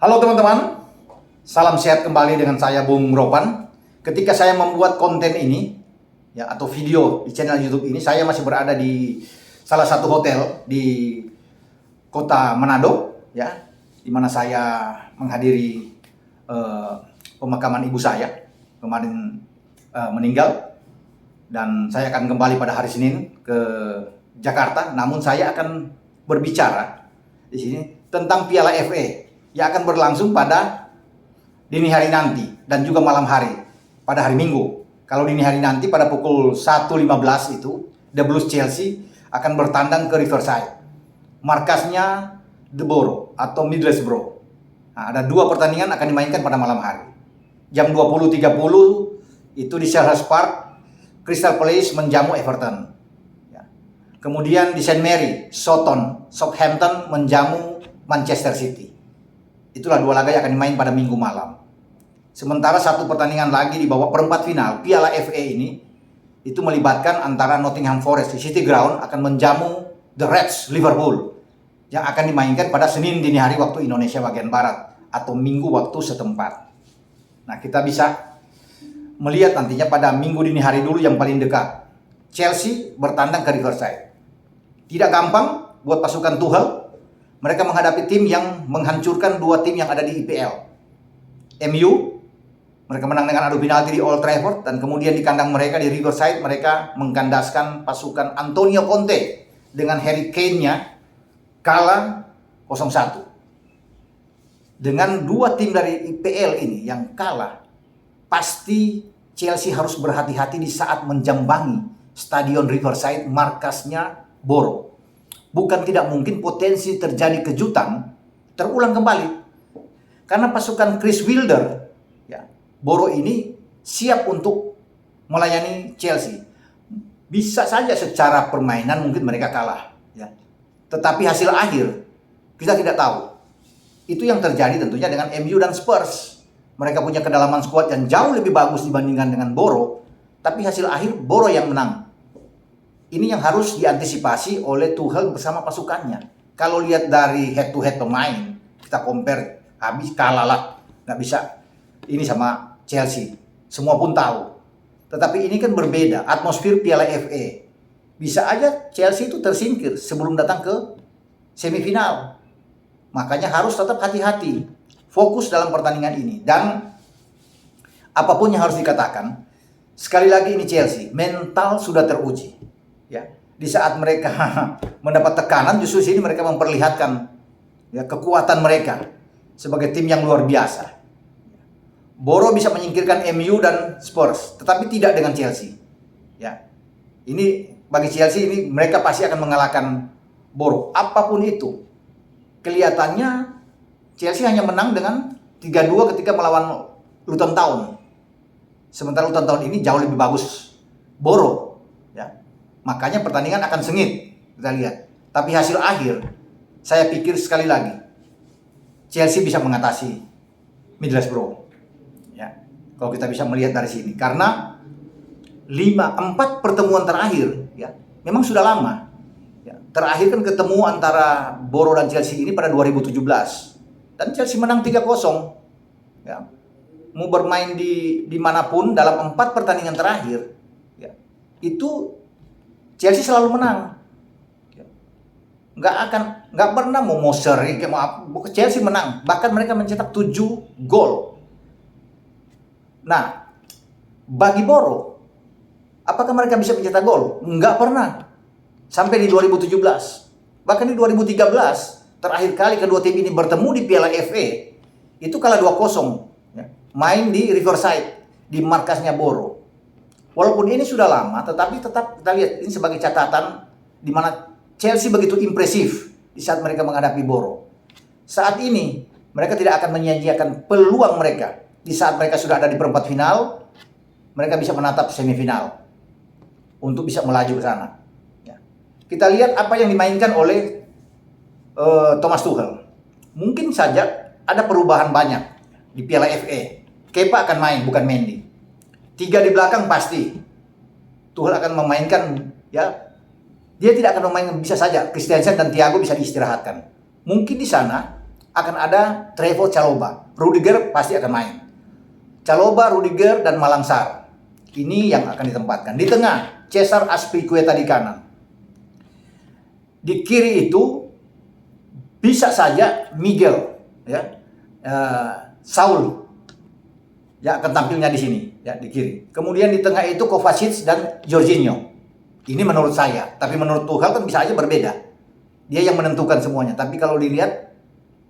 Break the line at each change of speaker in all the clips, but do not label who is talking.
Halo teman-teman, salam sehat kembali dengan saya Bung Ropan. Ketika saya membuat konten ini, ya atau video di channel YouTube ini, saya masih berada di salah satu hotel di kota Manado, ya, di mana saya menghadiri pemakaman ibu saya kemarin meninggal, dan saya akan kembali pada hari Senin ke Jakarta. Namun saya akan berbicara di sini tentang Piala FA yang akan berlangsung pada dini hari nanti dan juga malam hari pada hari Minggu. Kalau dini hari nanti pada pukul 1.15 itu The Blues Chelsea akan bertandang ke Riverside. Markasnya The Borough atau Middlesbrough. Nah, ada dua pertandingan akan dimainkan pada malam hari. Jam 20.30 itu di Selhurst Park, Crystal Palace menjamu Everton. Ya. Kemudian di St. Mary, Southampton menjamu Manchester City. Itulah dua laga yang akan dimain pada Minggu malam. Sementara satu pertandingan lagi di babak perempat final Piala FA ini itu melibatkan antara Nottingham Forest di City Ground akan menjamu The Reds Liverpool yang akan dimainkan pada Senin dini hari waktu Indonesia bagian barat atau Minggu waktu setempat. Nah, kita bisa melihat nantinya pada Minggu dini hari dulu yang paling dekat. Chelsea bertandang ke Riverside. Tidak gampang buat pasukan Tuchel. Mereka menghadapi tim yang menghancurkan dua tim yang ada di IPL. MU, mereka menang dengan adu penalti di Old Trafford, dan kemudian di kandang mereka di Riverside, mereka mengkandaskan pasukan Antonio Conte dengan Harry Kane-nya kalah 0-1. Dengan dua tim dari IPL ini yang kalah, pasti Chelsea harus berhati-hati di saat menjambangi Stadion Riverside, markasnya Borough. Bukan tidak mungkin potensi terjadi kejutan terulang kembali. Karena pasukan Chris Wilder, ya, Borough ini siap untuk melayani Chelsea. Bisa saja secara permainan mungkin mereka kalah, ya. Tetapi hasil akhir kita tidak tahu. Itu yang terjadi tentunya dengan MU dan Spurs. Mereka punya kedalaman skuad yang jauh lebih bagus dibandingkan dengan Borough, tapi hasil akhir Borough yang menang. Ini yang harus diantisipasi oleh Tuchel bersama pasukannya. Kalau lihat dari head to head pemain, kita compare, habis kalah lah, nggak bisa ini sama Chelsea. Semua pun tahu. Tetapi ini kan berbeda, atmosfer Piala FA. Bisa aja Chelsea itu tersingkir sebelum datang ke semifinal. Makanya harus tetap hati-hati, fokus dalam pertandingan ini. Dan apapun yang harus dikatakan, sekali lagi ini Chelsea, mental sudah teruji. Ya, di saat mereka mendapat tekanan, justru sini mereka memperlihatkan, ya, kekuatan mereka sebagai tim yang luar biasa. Borough bisa menyingkirkan MU dan Spurs, tetapi tidak dengan Chelsea. Ya, ini bagi Chelsea ini mereka pasti akan mengalahkan Borough. Apapun itu, kelihatannya Chelsea hanya menang dengan 3-2 ketika melawan Luton Town. Sementara Luton Town ini jauh lebih bagus Borough. Makanya pertandingan akan sengit, kita lihat. Tapi hasil akhir, saya pikir sekali lagi, Chelsea bisa mengatasi Middlesbrough. Ya, kalau kita bisa melihat dari sini. Karena 4 pertemuan terakhir, ya, memang sudah lama. Ya, terakhir kan ketemu antara Borough dan Chelsea ini pada 2017. Dan Chelsea menang 3-0. Ya, mau bermain di manapun dalam 4 pertandingan terakhir, ya, itu Chelsea selalu menang. Nggak pernah mau seri, Chelsea menang. Bahkan mereka mencetak 7 gol. Nah, bagi Borough, apakah mereka bisa mencetak gol? Nggak pernah. Sampai di 2017. Bahkan di 2013, terakhir kali kedua tim ini bertemu di Piala FA, itu kalah 2-0. Ya. Main di Riverside, di markasnya Borough. Walaupun ini sudah lama, tetapi tetap kita lihat ini sebagai catatan di mana Chelsea begitu impresif di saat mereka menghadapi Borough. Saat ini mereka tidak akan menyia-nyiakan peluang mereka. Di saat mereka sudah ada di perempat final, mereka bisa menatap semifinal untuk bisa melaju ke sana. Ya. Kita lihat apa yang dimainkan oleh Thomas Tuchel. Mungkin saja ada perubahan banyak di Piala FA. Kepa akan main, bukan Mendy. 3 di belakang pasti Tuchel akan memainkan, ya, dia tidak akan memainkan, bisa saja Christensen dan Thiago bisa diistirahatkan. Mungkin di sana akan ada Trevoh Chalobah. Rudiger pasti akan main. Chalobah, Rudiger, dan Malang Sarr. Ini yang akan ditempatkan. Di tengah, Cesar Azpilicueta di kanan. Di kiri itu bisa saja Miguel, ya, Saul, ya akan tampilnya di sini, ya di kiri. Kemudian di tengah itu Kovacic dan Jorginho. Ini menurut saya, tapi menurut Tuchel kan bisa aja berbeda. Dia yang menentukan semuanya. Tapi kalau dilihat,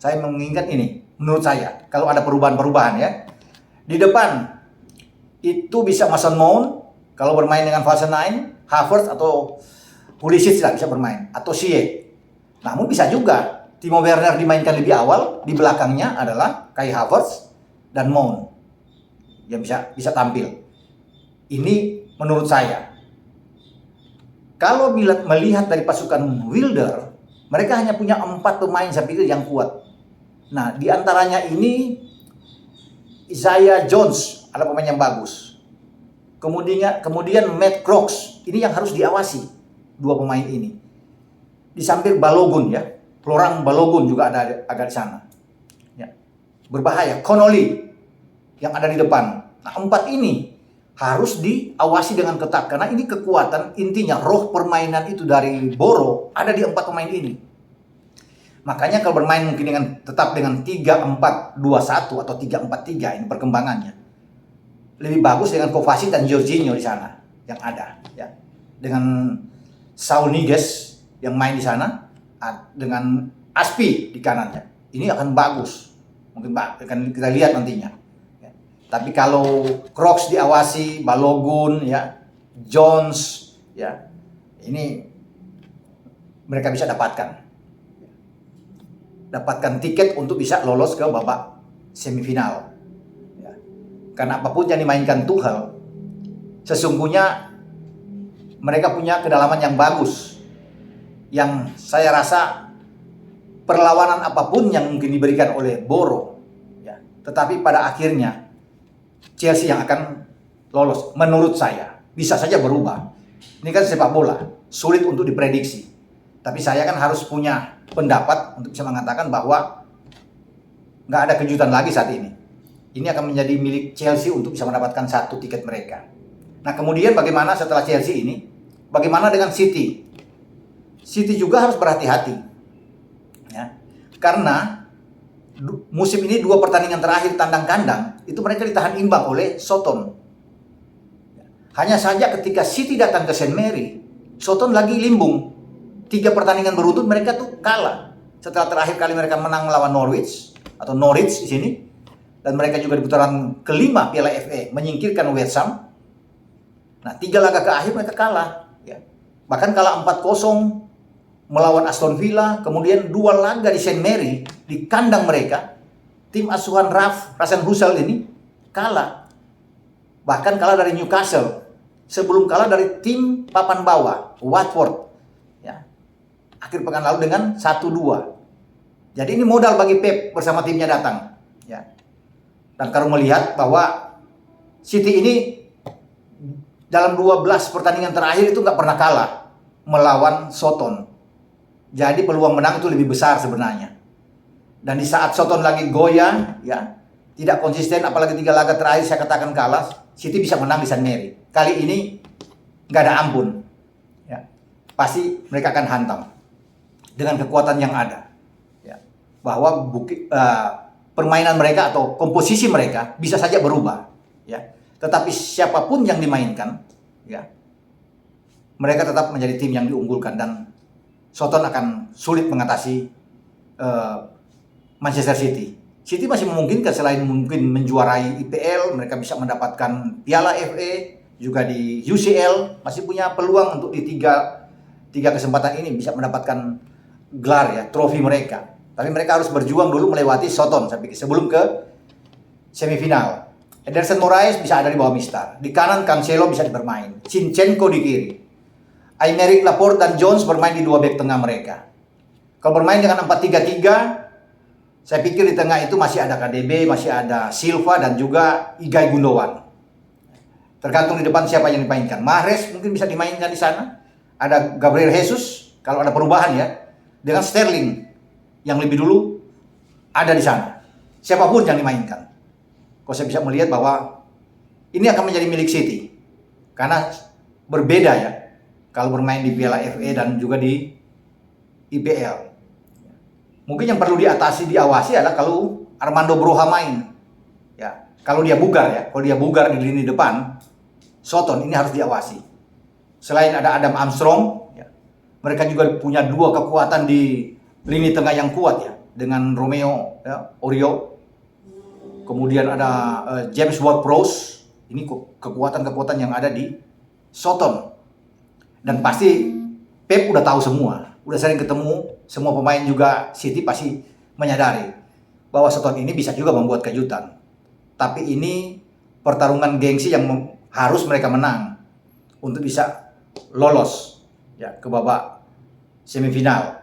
saya mengingat ini, menurut saya, kalau ada perubahan-perubahan ya. Di depan itu bisa Mason Mount kalau bermain dengan false nine, Havertz atau Pulisic tidak bisa bermain, atau Ziyech. Namun bisa juga Timo Werner dimainkan lebih awal, di belakangnya adalah Kai Havertz dan Mount yang bisa tampil. Ini menurut saya. Kalau melihat dari pasukan Wilder, mereka hanya punya 4 pemain saya pikir yang kuat. Nah, di antaranya ini Isaiah Jones ada pemain yang bagus. Kemudian Matt Crooks, ini yang harus diawasi 2 pemain ini. Di samping Balogun ya, Florent Balogun juga ada agak di sana. Ya. Berbahaya. Connolly yang ada di depan. Nah, 4 ini harus diawasi dengan ketat karena ini kekuatan, intinya roh permainan itu dari Boro ada di 4 pemain ini. Makanya kalau bermain mungkin tetap dengan 3-4-2-1 atau 3-4-3 ini perkembangannya. Lebih bagus dengan Kovacic dan Jorginho di sana yang ada ya. Dengan Saul Niguez yang main di sana dengan Aspi di kanannya. Ini akan bagus. Mungkin akan kita lihat nantinya. Ya. Tapi kalau Crooks diawasi, Balogun ya, Jones ya. Ini mereka bisa dapatkan tiket untuk bisa lolos ke babak semifinal. Ya. Karena apapun yang dimainkan Tuchel, sesungguhnya mereka punya kedalaman yang bagus. Yang saya rasa perlawanan apapun yang mungkin diberikan oleh Boro, ya, tetapi pada akhirnya Chelsea yang akan lolos. Menurut saya bisa saja berubah. Ini kan sepak bola, sulit untuk diprediksi. Tapi saya kan harus punya pendapat untuk bisa mengatakan bahwa nggak ada kejutan lagi saat ini. Ini akan menjadi milik Chelsea untuk bisa mendapatkan 1 tiket mereka. Nah, kemudian bagaimana setelah Chelsea ini? Bagaimana dengan City? City juga harus berhati-hati. Ya. Karena musim ini 2 pertandingan terakhir tandang kandang itu mereka ditahan imbang oleh Soton. Hanya saja ketika City datang ke St. Mary, Soton lagi limbung. 3 pertandingan beruntun mereka tuh kalah. Setelah terakhir kali mereka menang melawan Norwich atau Norwich di sini, dan mereka juga di putaran kelima Piala FA menyingkirkan West Ham. Nah, 3 laga ke akhir mereka kalah. Ya. Bahkan kalah 4-0 melawan Aston Villa, kemudian 2 laga di St. Mary di kandang mereka. Tim asuhan Rasen Husel ini kalah. Bahkan kalah dari Newcastle. Sebelum kalah dari tim papan bawah Watford. Ya. Akhir pekan lalu dengan 1-2. Jadi ini modal bagi Pep bersama timnya datang. Ya. Dan kalau melihat bahwa City ini dalam 12 pertandingan terakhir itu nggak pernah kalah melawan Soton. Jadi peluang menang itu lebih besar sebenarnya. Dan di saat Soton lagi goyang, ya, tidak konsisten, apalagi 3 laga terakhir saya katakan kalah, City bisa menang di St. Mary. Kali ini nggak ada ampun. Ya. Pasti mereka akan hantam dengan kekuatan yang ada. Ya. Bahwa permainan mereka atau komposisi mereka bisa saja berubah. Ya. Tetapi siapapun yang dimainkan, ya, mereka tetap menjadi tim yang diunggulkan dan Soton akan sulit mengatasi Manchester City. City masih memungkinkan selain mungkin menjuarai IPL, mereka bisa mendapatkan Piala FA, juga di UCL, masih punya peluang untuk di tiga kesempatan ini bisa mendapatkan gelar ya, trofi mereka. Tapi mereka harus berjuang dulu melewati Soton saya pikir sebelum ke semifinal. Ederson Moraes bisa ada di bawah Mistar. Di kanan Cancelo bisa bermain. Zinchenko di kiri. Aymeric Laporte dan Jones bermain di 2 bek tengah mereka. Kalau bermain dengan 4-3-3, saya pikir di tengah itu masih ada KDB, masih ada Silva dan juga Ilkay Gundogan. Tergantung di depan siapa yang dimainkan. Mahrez mungkin bisa dimainkan di sana. Ada Gabriel Jesus kalau ada perubahan ya. Dengan Sterling yang lebih dulu ada di sana. Siapapun yang dimainkan. Kok saya bisa melihat bahwa ini akan menjadi milik City. Karena berbeda ya kalau bermain di Piala FA dan juga di IPL. Mungkin yang perlu diawasi adalah kalau Armando Broja main. Ya, kalau dia bugar di lini depan, Soton ini harus diawasi. Selain ada Adam Armstrong, ya, mereka juga punya dua kekuatan di lini tengah yang kuat ya, dengan Romeo, ya, Orio. Kemudian ada James Ward-Prowse. Ini kekuatan-kekuatan yang ada di Soton. Dan pasti Pep udah tahu semua. Udah sering ketemu, semua pemain juga City pasti menyadari bahwa Soton ini bisa juga membuat kejutan. Tapi ini pertarungan gengsi yang harus mereka menang untuk bisa lolos ya ke babak semifinal.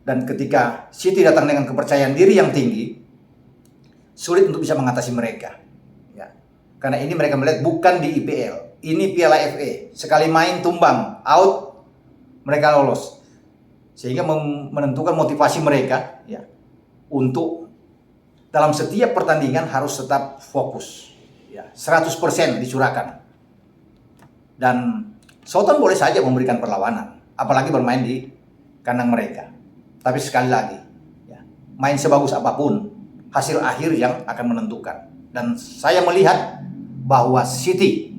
Dan ketika City datang dengan kepercayaan diri yang tinggi, sulit untuk bisa mengatasi mereka. Ya. Karena ini mereka melihat bukan di IPL, ini Piala FA. Sekali main tumbang, out, mereka lolos. Sehingga menentukan motivasi mereka ya untuk dalam setiap pertandingan harus tetap fokus ya, 100% dicurahkan. Dan Soton boleh saja memberikan perlawanan, apalagi bermain di kandang mereka. Tapi sekali lagi ya, main sebagus apapun, hasil akhir yang akan menentukan. Dan saya melihat bahwa City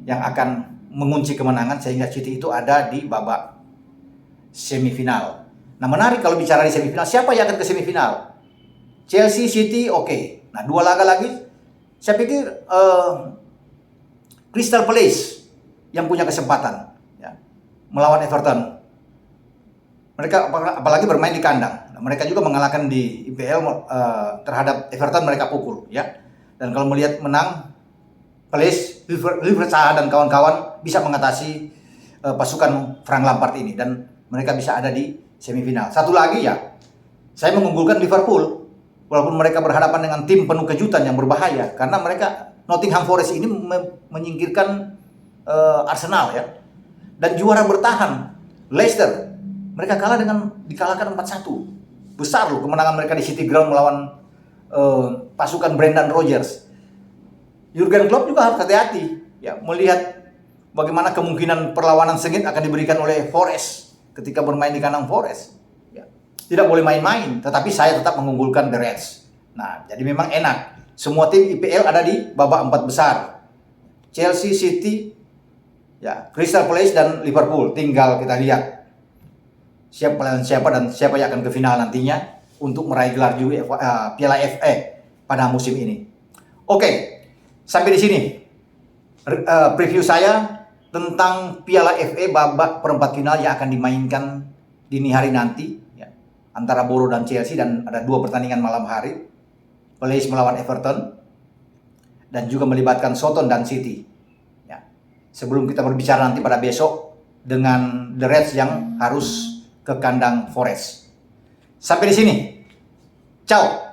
yang akan mengunci kemenangan sehingga City itu ada di babak semifinal. Nah, menarik kalau bicara di semifinal, siapa yang akan ke semifinal? Chelsea, City, oke. Nah, 2 laga lagi, saya pikir Crystal Palace yang punya kesempatan ya, melawan Everton. Mereka apalagi bermain di kandang. Nah, mereka juga mengalahkan di IPL terhadap Everton, mereka pukul ya. Dan kalau melihat menang, Palace, Wilfried Zaha dan kawan-kawan bisa mengatasi pasukan Frank Lampard ini dan mereka bisa ada di semifinal. Satu lagi ya, saya mengunggulkan Liverpool. Walaupun mereka berhadapan dengan tim penuh kejutan yang berbahaya. Karena mereka, Nottingham Forest ini menyingkirkan Arsenal ya. Dan juara bertahan, Leicester. Mereka dikalahkan 4-1. Besar loh kemenangan mereka di City Ground melawan pasukan Brendan Rodgers. Jurgen Klopp juga harus hati-hati ya, melihat bagaimana kemungkinan perlawanan sengit akan diberikan oleh Forest ketika bermain di kandang Forest. Ya. Tidak boleh main-main, tetapi saya tetap mengunggulkan The Reds. Nah, jadi memang enak. Semua tim IPL ada di babak 4 besar. Chelsea, City, ya, Crystal Palace dan Liverpool. Tinggal kita lihat siapa dan siapa yang akan ke final nantinya untuk meraih gelar juga Piala FA pada musim ini. Oke, sampai di sini preview saya tentang Piala FA babak perempat final yang akan dimainkan dini hari nanti ya, antara Boro dan Chelsea, dan ada 2 pertandingan malam hari, Palace melawan Everton dan juga melibatkan Soton dan City ya. Sebelum kita berbicara nanti pada besok dengan The Reds yang harus ke kandang Forest. Sampai di sini, ciao.